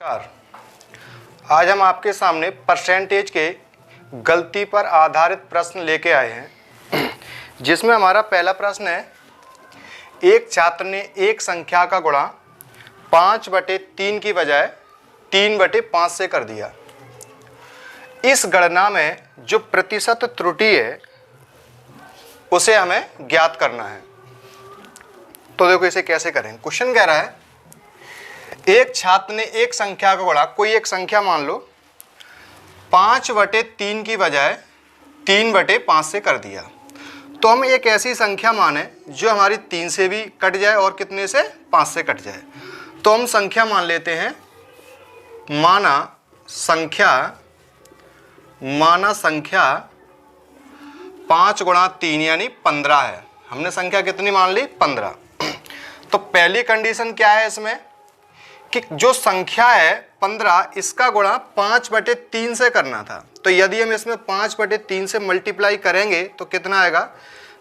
नमस्कार। आज हम आपके सामने परसेंटेज के गलती पर आधारित प्रश्न लेके आए हैं, जिसमें हमारा पहला प्रश्न है, एक छात्र ने एक संख्या का गुणा 5/3 की बजाय 3/5 से कर दिया। इस गणना में जो प्रतिशत त्रुटि है उसे हमें ज्ञात करना है। तो देखो इसे कैसे करें। क्वेश्चन कह रहा है, एक छात्र ने एक संख्या का गुणा, कोई एक संख्या मान लो, 5/3 की बजाय 3/5 से कर दिया। तो हम एक ऐसी संख्या माने जो हमारी 3 से भी कट जाए और कितने से 5 से कट जाए। तो हम संख्या मान लेते हैं, माना संख्या 5 × 3 यानी 15 है। हमने संख्या कितनी मान ली? 15। तो पहली कंडीशन क्या है इसमें कि जो संख्या है 15, इसका गुणा 5/3 से करना था। तो यदि हम इसमें 5/3 से मल्टीप्लाई करेंगे तो कितना आएगा?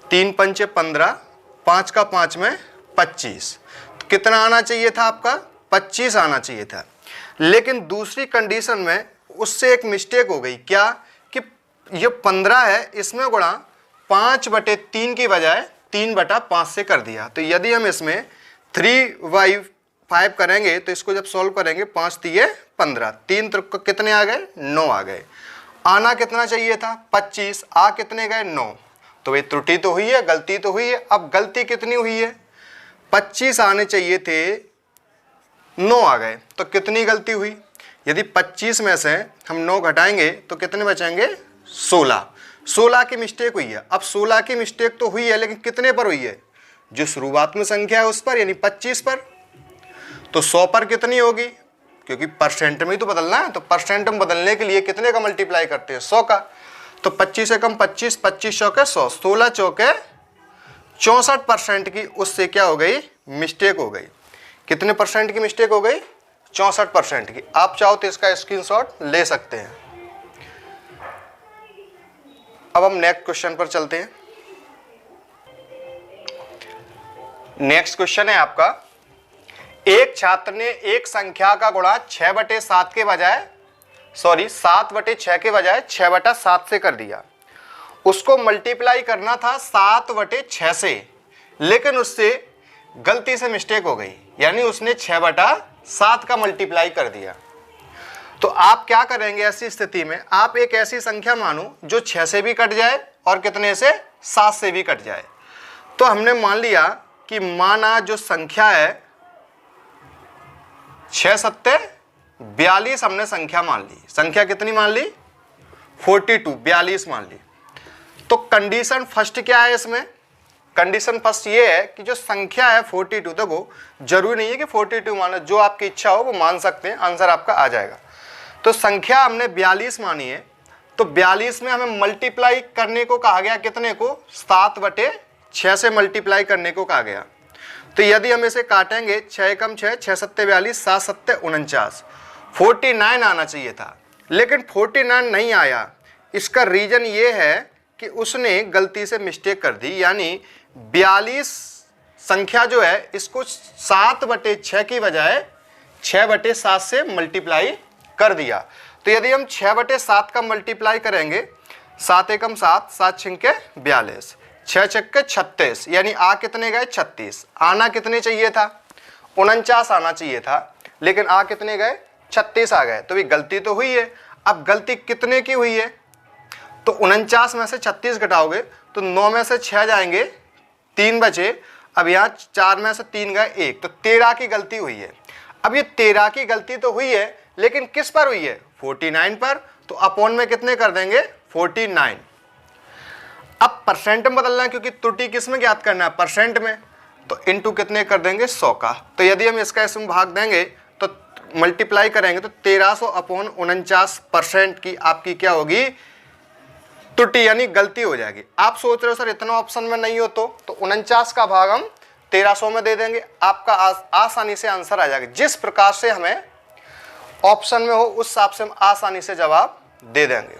3 × 5 = 15, 5 का 5 में 25। तो कितना आना चाहिए था आपका? 25 आना चाहिए था। लेकिन दूसरी कंडीशन में उससे एक मिस्टेक हो गई। क्या? कि ये 15 है, इसमें गुणा 5/3 की बजाय 3/5 से कर दिया। तो यदि हम इसमें 3/5 करेंगे तो इसको जब सॉल्व करेंगे, 5 × 3 = 15, 3 त्रिक कितने आ गए? 9 आ गए। आना कितना चाहिए था? 25। आ कितने गए? 9। तो ये त्रुटि तो हुई है, गलती तो हुई है। अब गलती कितनी हुई है? 25 आने चाहिए थे, 9 आ गए। तो कितनी गलती हुई? यदि 25 में से हम 9 घटाएंगे तो कितने बचेंगे? 16। 16 की मिस्टेक हुई है। अब 16 की मिस्टेक तो हुई है, लेकिन कितने पर हुई है? जो शुरुआत में संख्या है उस पर, यानी 25 पर। तो 100 पर कितनी होगी? क्योंकि परसेंट में ही तो बदलना है, तो परसेंट में बदलने के लिए कितने का मल्टीप्लाई करते हैं? 100 का। तो 25 से कम 25, 25 चौके 100, 16 चौके 64% की उससे क्या हो गई? मिस्टेक हो गई। कितने परसेंट की मिस्टेक हो गई? 64% की। आप चाहो तो इसका स्क्रीनशॉट ले सकते हैं। अब हम नेक्स्ट क्वेश्चन पर चलते हैं। नेक्स्ट क्वेश्चन है आपका, एक छात्र ने एक संख्या का गुणा 6/7 के बजाय 7/6 के बजाय 6/7 से कर दिया। उसको मल्टीप्लाई करना था 7/6 से, लेकिन उससे गलती से मिस्टेक हो गई, यानी उसने 6/7 का मल्टीप्लाई कर दिया। तो आप क्या करेंगे ऐसी स्थिति में? आप एक ऐसी संख्या मानो जो 6 से भी कट जाए और कितने से? 7 से भी कट जाए। तो हमने मान लिया कि माना जो संख्या है 6 × 7 = 42, हमने संख्या मान ली। संख्या कितनी मान ली? 42, 42 मान ली। तो कंडीशन फर्स्ट क्या है इसमें? कंडीशन फर्स्ट ये है कि जो संख्या है 42, देखो जरूरी नहीं है कि 42 मानो, जो आपकी इच्छा हो वो मान सकते हैं, आंसर आपका आ जाएगा। तो संख्या हमने 42 मानी है, तो 42 में हमें मल्टीप्लाई करने को कहा गया, कितने को? 7/6 से मल्टीप्लाई करने को कहा गया। तो यदि हम इसे काटेंगे, 6 × 6 = 6 × 7 = 42, 7 × 7 = 49, 49 आना चाहिए था, लेकिन 49 नहीं आया। इसका रीजन ये है कि उसने गलती से मिस्टेक कर दी, यानी 42 संख्या जो है इसको 7/6 की बजाय 6/7 से मल्टीप्लाई कर दिया। तो यदि हम 6/7 का मल्टीप्लाई करेंगे, 7 × 7 = 7 × 6 = 42, 6 × 6 = 36, यानी आ कितने गए? 36। आना कितने चाहिए था? 49 आना चाहिए था, लेकिन आ कितने गए? 36 आ गए। तो भी गलती तो हुई है। अब गलती कितने की हुई है? तो 49 में से 36 घटाओगे तो 9 में से 6 जाएंगे, 3 बचे। अब यहाँ 4 में से 3 गए, 1, तो 13 की गलती हुई है। अब ये 13 की गलती तो हुई है, लेकिन किस पर हुई है? 49 पर। तो अपॉन में कितने कर देंगे? 49। अब परसेंट में बदलना है, क्योंकि त्रुटि किस में ज्ञात करना है? परसेंट में। तो इनटू कितने कर देंगे? 100 का। तो यदि हम इसका इसमें भाग देंगे तो मल्टीप्लाई करेंगे तो 1300/49% की आपकी क्या होगी? त्रुटि, यानी गलती हो जाएगी। आप सोच रहे हो सर इतना ऑप्शन में नहीं हो, तो 49 का भाग हम 1300 में दे देंगे, आपका आसानी से आंसर आ जाएगा। जिस प्रकार से हमें ऑप्शन में हो उस हिसाब से हम आसानी से जवाब दे देंगे।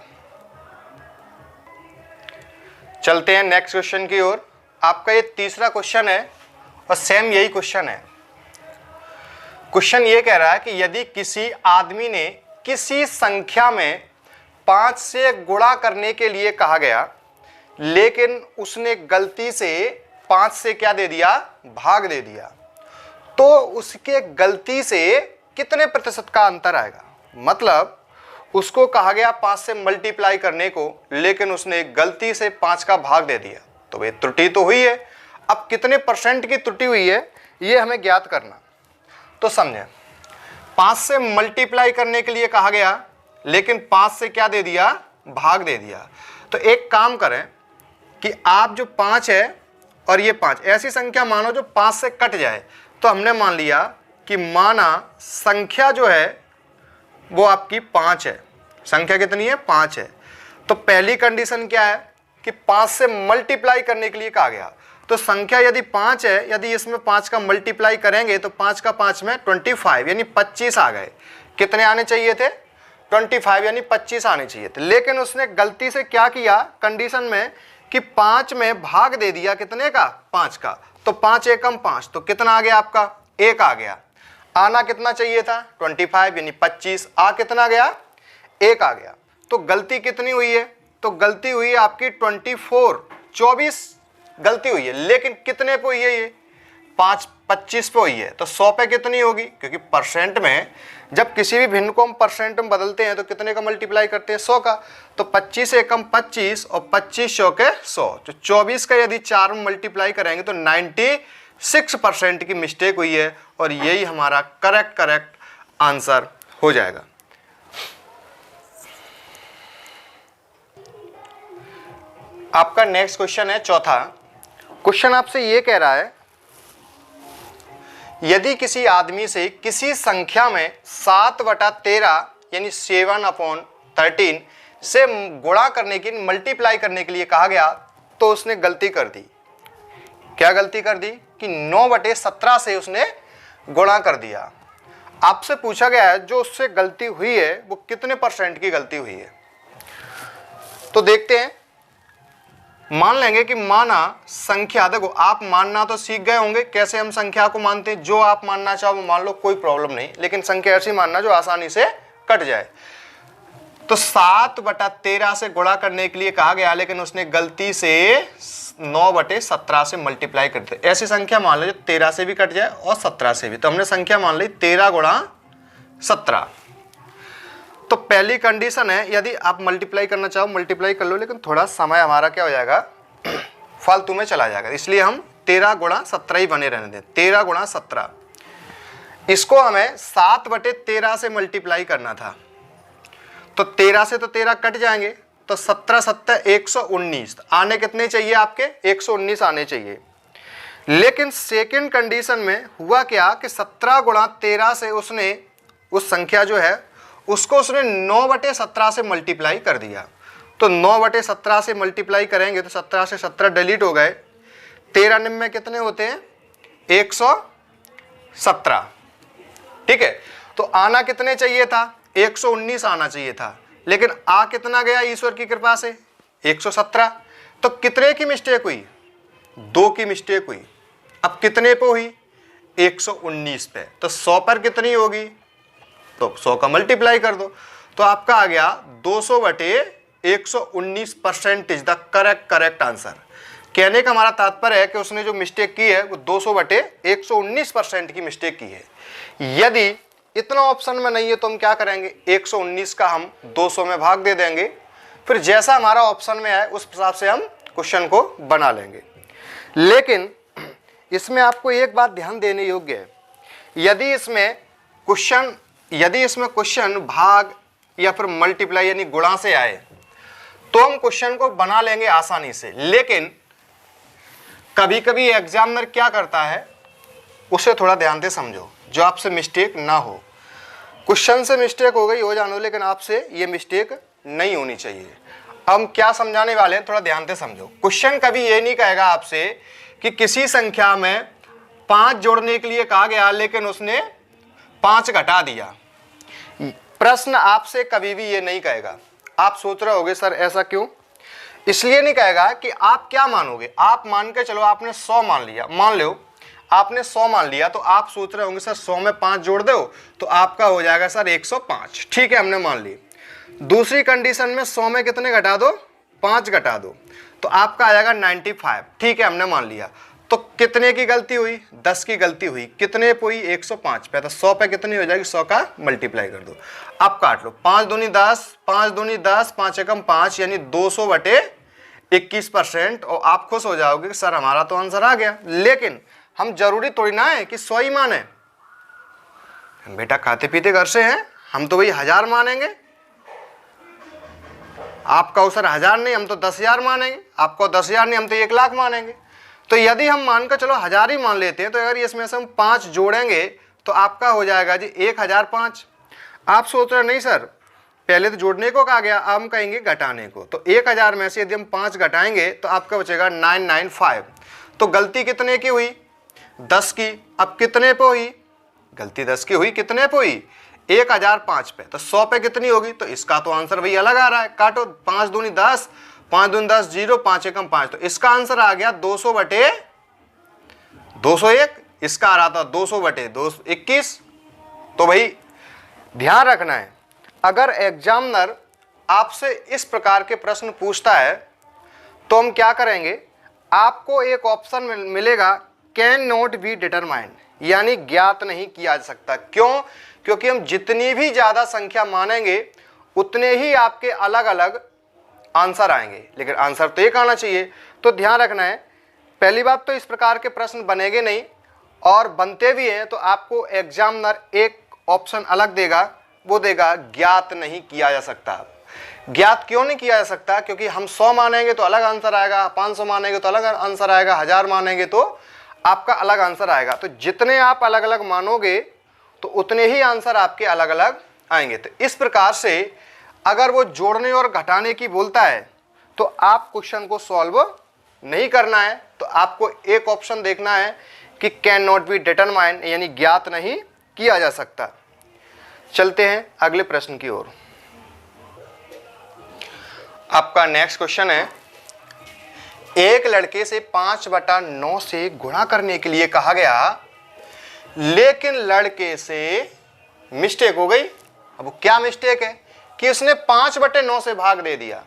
चलते हैं नेक्स्ट क्वेश्चन की ओर। आपका ये तीसरा क्वेश्चन है और सेम यही क्वेश्चन है। क्वेश्चन ये कह रहा है कि यदि किसी आदमी ने किसी संख्या में 5 से गुणा करने के लिए कहा गया, लेकिन उसने गलती से 5 से क्या दे दिया, भाग दे दिया, तो उसके गलती से कितने प्रतिशत का अंतर आएगा। मतलब उसको कहा गया 5 से मल्टीप्लाई करने को, लेकिन उसने गलती से 5 का भाग दे दिया, तो भाई त्रुटि तो हुई है। अब कितने परसेंट की त्रुटि हुई है ये हमें ज्ञात करना। तो समझें, 5 से मल्टीप्लाई करने के लिए कहा गया, लेकिन 5 से क्या दे दिया, भाग दे दिया। तो एक काम करें कि आप जो 5 है और ये 5 ऐसी संख्या मानो जो 5 से कट जाए। तो हमने मान लिया कि माना संख्या जो है वो आपकी 5 है। संख्या कितनी है, 5 है। तो पहली कंडीशन क्या है कि 5 से मल्टीप्लाई करने के लिए कहा गया। तो संख्या यदि 5 है, यदि इसमें 5 का मल्टीप्लाई करेंगे तो 5 का 5 में 25 यानी 25 आ गए। कितने आने चाहिए थे, 25 यानी 25 आने चाहिए थे। लेकिन उसने गलती से क्या किया कंडीशन में कि 5 में भाग दे दिया, कितने का, 5 का। तो 5 एकम 5, तो कितना आ गया आपका, 1 आ गया। आना कितना चाहिए था, 25 यानी 25, आ कितना गया, 1 आ गया। तो गलती कितनी हुई है, तो गलती हुई है आपकी 24 गलती हुई है। लेकिन कितने पे हुई है ये, 25 पे हुई है। तो 100 पे कितनी होगी, क्योंकि परसेंट में जब किसी भी भिन्न को हम परसेंट में बदलते हैं तो कितने का मल्टीप्लाई करते हैं, 100 का। तो 25 एकम 25 और 25 चौके 100, तो 24 का यदि 4 में मल्टीप्लाई करेंगे तो 96% की मिस्टेक हुई है, और यही हमारा करेक्ट आंसर हो जाएगा। आपका नेक्स्ट क्वेश्चन है चौथा। क्वेश्चन आपसे ये कह रहा है, यदि किसी आदमी से किसी संख्या में 7/13 यानी 7/13 से गुणा करने की, मल्टीप्लाई करने के लिए कहा गया, तो उसने गलती कर दी। क्या गलती कर दी कि 9/17 से उसने गुणा कर दिया। आपसे पूछा गया है जो उससे गलती हुई है वो कितने परसेंट की गलती हुई है। तो देखते हैं, मान लेंगे कि माना संख्या, देखो आप मानना तो सीख गए होंगे कैसे हम संख्या को मानते हैं। जो आप मानना चाहो वो मान लो, कोई प्रॉब्लम नहीं, लेकिन संख्या ऐसी मानना जो आसानी से कट जाए। तो 7/13 से गुणा करने के लिए कहा गया, लेकिन उसने गलती से 9/17 से मल्टीप्लाई कर दिया। ऐसी संख्या मान लो जो 13 से भी कट जाए और 17 से भी। तो हमने संख्या मान ली 13 × 17। तो पहली कंडीशन है, यदि आप मल्टीप्लाई करना चाहो मल्टीप्लाई कर लो, लेकिन थोड़ा समय हमारा क्या हो जाएगा, फालतू में चला जाएगा। इसलिए हम 13 × 17 ही बने रहने दें। 13 × 17, इसको हमें 7/13 से मल्टीप्लाई करना था। तो 13 से तो 13 कट जाएंगे, तो 17 7 119 आने कितने चाहिए आपके, 119 आने चाहिए। लेकिन सेकंड कंडीशन में हुआ क्या कि 17 × 13 से उसने उस संख्या जो है उसको उसने 9/17 से मल्टीप्लाई कर दिया। तो 9/17 से मल्टीप्लाई करेंगे तो 17 से 17 डिलीट हो गए। 13 में कितने होते हैं, 117। ठीक है, तो आना कितने चाहिए था, 119 आना चाहिए था, लेकिन आ कितना गया ईश्वर की कृपा से, 117। तो कितने की मिस्टेक हुई, 2 की मिस्टेक हुई। अब कितने पे हुई, 119 पे। तो 100 पर कितनी होगी, तो 100 का मल्टीप्लाई कर दो। तो आपका आ गया 200/119% इज द करेक्ट आंसर। कहने का हमारा तात्पर्य है कि उसने जो मिस्टेक की है वो 200/119% की मिस्टेक की है। यदि इतना ऑप्शन में नहीं है तो हम क्या करेंगे, 119 का हम 200 में भाग दे देंगे, फिर जैसा हमारा ऑप्शन में आए उस हिसाब से हम क्वेश्चन को बना लेंगे। लेकिन इसमें आपको एक बात ध्यान देने योग्य है, यदि इसमें क्वेश्चन भाग या फिर मल्टीप्लाई यानी गुणा से आए तो हम क्वेश्चन को बना लेंगे आसानी से। लेकिन कभी कभी एग्जामिनर क्या करता है उसे थोड़ा ध्यान से समझो, जो आपसे मिस्टेक ना हो। क्वेश्चन से मिस्टेक हो गई हो जानो, लेकिन आपसे ये मिस्टेक नहीं होनी चाहिए। हम क्या समझाने वाले हैं, थोड़ा ध्यान से समझो। क्वेश्चन कभी ये नहीं कहेगा आपसे कि किसी संख्या में 5 जोड़ने के लिए कहा गया लेकिन उसने 5 घटा दिया। प्रश्न आपसे कभी भी ये नहीं कहेगा। आप सोच रहे होगे सर ऐसा क्यों, इसलिए नहीं कहेगा कि आप क्या मानोगे। आप मान के चलो आपने 100 मान लिया, मान लो आपने 100 मान लिया, तो आप सोच रहे होंगे सर 100 में 5 जोड़ दो तो आपका हो जाएगा सर 105। ठीक है, हमने मान ली। दूसरी कंडीशन में 100 में कितने घटा दो, 5 घटा दो, तो आपका आ जाएगा 95। ठीक है, हमने मान लिया। तो कितने की गलती हुई, 10 की गलती हुई। कितने पे हुई, 105 पे। तो 100 पे कितनी हो जाएगी, 100 का मल्टीप्लाई कर दो। अब काट लो, 5 दूनी 10, 5 दूनी 10, 5 एकम 5, यानी 200/21%। और आप खुश हो जाओगे कि सर हमारा तो आंसर आ गया। लेकिन हम जरूरी थोड़ी ना है कि 100 ही माने, हम बेटा खाते पीते घर से हैं, हम तो भाई 1000 मानेंगे। आपका सर 1000 नहीं, हम तो 10,000 मानेंगे। आपको 10,000 नहीं, हम तो 1,00,000 मानेंगे। तो यदि हम मानकर चलो 1000 ही मान लेते हैं, तो अगर इसमें से हम 5 जोड़ेंगे तो आपका हो जाएगा जी 1005। आप सोच रहे नहीं सर पहले तो जोड़ने को कहा गया, अब हम कहेंगे घटाने को। तो 1000 में से यदि हम 5 घटाएंगे तो आपका बचेगा 995। तो गलती कितने की हुई, 10 की। अब कितने पे हुई गलती, 10 की हुई, कितने पे हुई, 1005 पे। तो 100 पे कितनी होगी, तो इसका तो आंसर भाई अलग आ रहा है। काटो, 5 दूनी 10, 5 दूनी 10, 0, 5 एकम 5। तो इसका आंसर आ गया 200/201। इसका आ रहा था 200/221। तो भाई ध्यान रखना है, अगर एग्जामिनर आपसे इस प्रकार के प्रश्न पूछता है तो हम क्या करेंगे, आपको एक ऑप्शन मिलेगा कैन नॉट बी डिटरमाइंड, यानी ज्ञात नहीं किया जा सकता। क्यों, क्योंकि हम जितनी भी ज्यादा संख्या मानेंगे उतने ही आपके अलग अलग आंसर आएंगे, लेकिन आंसर तो एक आना चाहिए। तो ध्यान रखना है, पहली बात तो इस प्रकार के प्रश्न बनेंगे नहीं, और बनते भी हैं तो आपको एग्जामिनर एक ऑप्शन अलग देगा, वो देगा ज्ञात नहीं किया जा सकता। ज्ञात क्यों नहीं किया जा सकता, क्योंकि हम 100 मानेंगे तो अलग आंसर आएगा, 500 मानेंगे तो अलग आंसर आएगा, 1000 मानेंगे तो आपका अलग आंसर आएगा। तो जितने आप अलग अलग मानोगे तो उतने ही आंसर आपके अलग अलग आएंगे। तो इस प्रकार से अगर वो जोड़ने और घटाने की बोलता है तो आप क्वेश्चन को सॉल्व नहीं करना है, तो आपको एक ऑप्शन देखना है कि कैन नॉट बी डिटरमाइंड, यानी ज्ञात नहीं किया जा सकता। चलते हैं अगले प्रश्न की ओर। आपका नेक्स्ट क्वेश्चन है, एक लड़के से 5/9 से गुणा करने के लिए कहा गया, लेकिन लड़के से मिस्टेक हो गई। अब वो क्या मिस्टेक है कि उसने 5/9 से भाग दे दिया।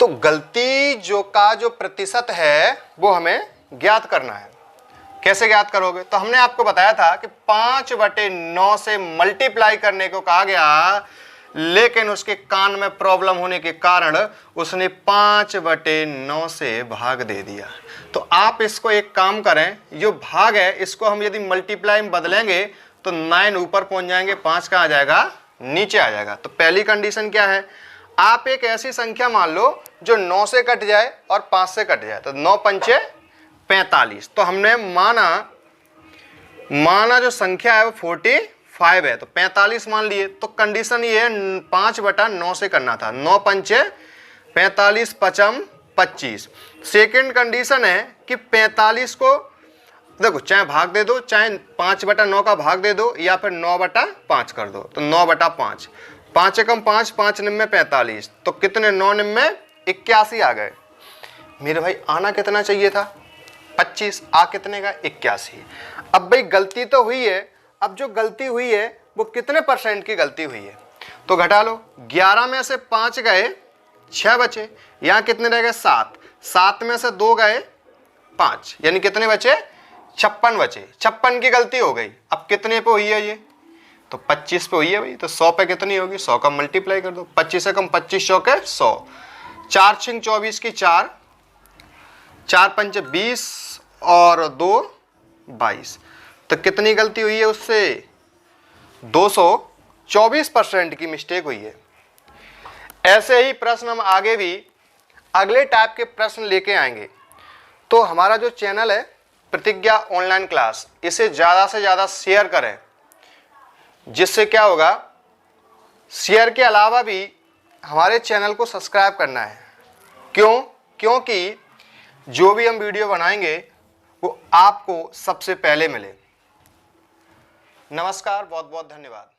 तो गलती जो प्रतिशत है वो हमें ज्ञात करना है। कैसे ज्ञात करोगे, तो हमने आपको बताया था कि 5/9 से मल्टीप्लाई करने को कहा गया, लेकिन उसके कान में प्रॉब्लम होने के कारण उसने 5/9 से भाग दे दिया। तो आप इसको एक काम करें, जो भाग है इसको हम यदि मल्टीप्लाई में बदलेंगे तो 9 ऊपर पहुंच जाएंगे, 5 कहाँ आ जाएगा, नीचे आ जाएगा। तो पहली कंडीशन क्या है, आप एक ऐसी संख्या मान लो जो 9 से कट जाए और 5 से कट जाए। तो 9 पंचे 45। तो हमने माना जो संख्या है वो 45 है, तो 45 मान लिए। तो कंडीशन ये है 5/9 से करना था। 9 पंचे 45, 5 25। सेकेंड कंडीशन है कि 45 को देखो चाहे भाग दे दो, चाहे 5/9 का भाग दे दो, या फिर 9/5 कर दो। तो 9/5, 5 एकम 5, 5 निम्मे 45। तो कितने, 9 निम्मे 81 आ गए। मेरे भाई आना कितना चाहिए था, 25, आ कितने का, 81। अब भाई गलती तो हुई है, अब जो गलती हुई है वो कितने % की गलती हुई है, तो घटा लो। 11 में से 5 गए, 6 बचे। यहाँ कितने रह गए, 7। 7 में से 2 गए, 5, यानी कितने बचे, 56 बचे। 56 की गलती हो गई। अब कितने पे हुई है ये, तो 25 पे हुई है भाई। तो 100 पे कितनी होगी, 100 का मल्टीप्लाई कर दो। 25 से कम 25 100 के 100। 4 छिंग 24 की 4, 4 पंच 20 और 2 22। तो कितनी गलती हुई है उससे, 224% की मिस्टेक हुई है। ऐसे ही प्रश्न हम आगे भी अगले टाइप के प्रश्न लेके आएंगे। तो हमारा जो चैनल है प्रतिज्ञा ऑनलाइन क्लास, इसे ज़्यादा से ज़्यादा शेयर करें, जिससे क्या होगा, शेयर के अलावा भी हमारे चैनल को सब्सक्राइब करना है। क्यों, क्योंकि जो भी हम वीडियो बनाएंगे वो आपको सबसे पहले मिले। नमस्कार, बहुत बहुत धन्यवाद।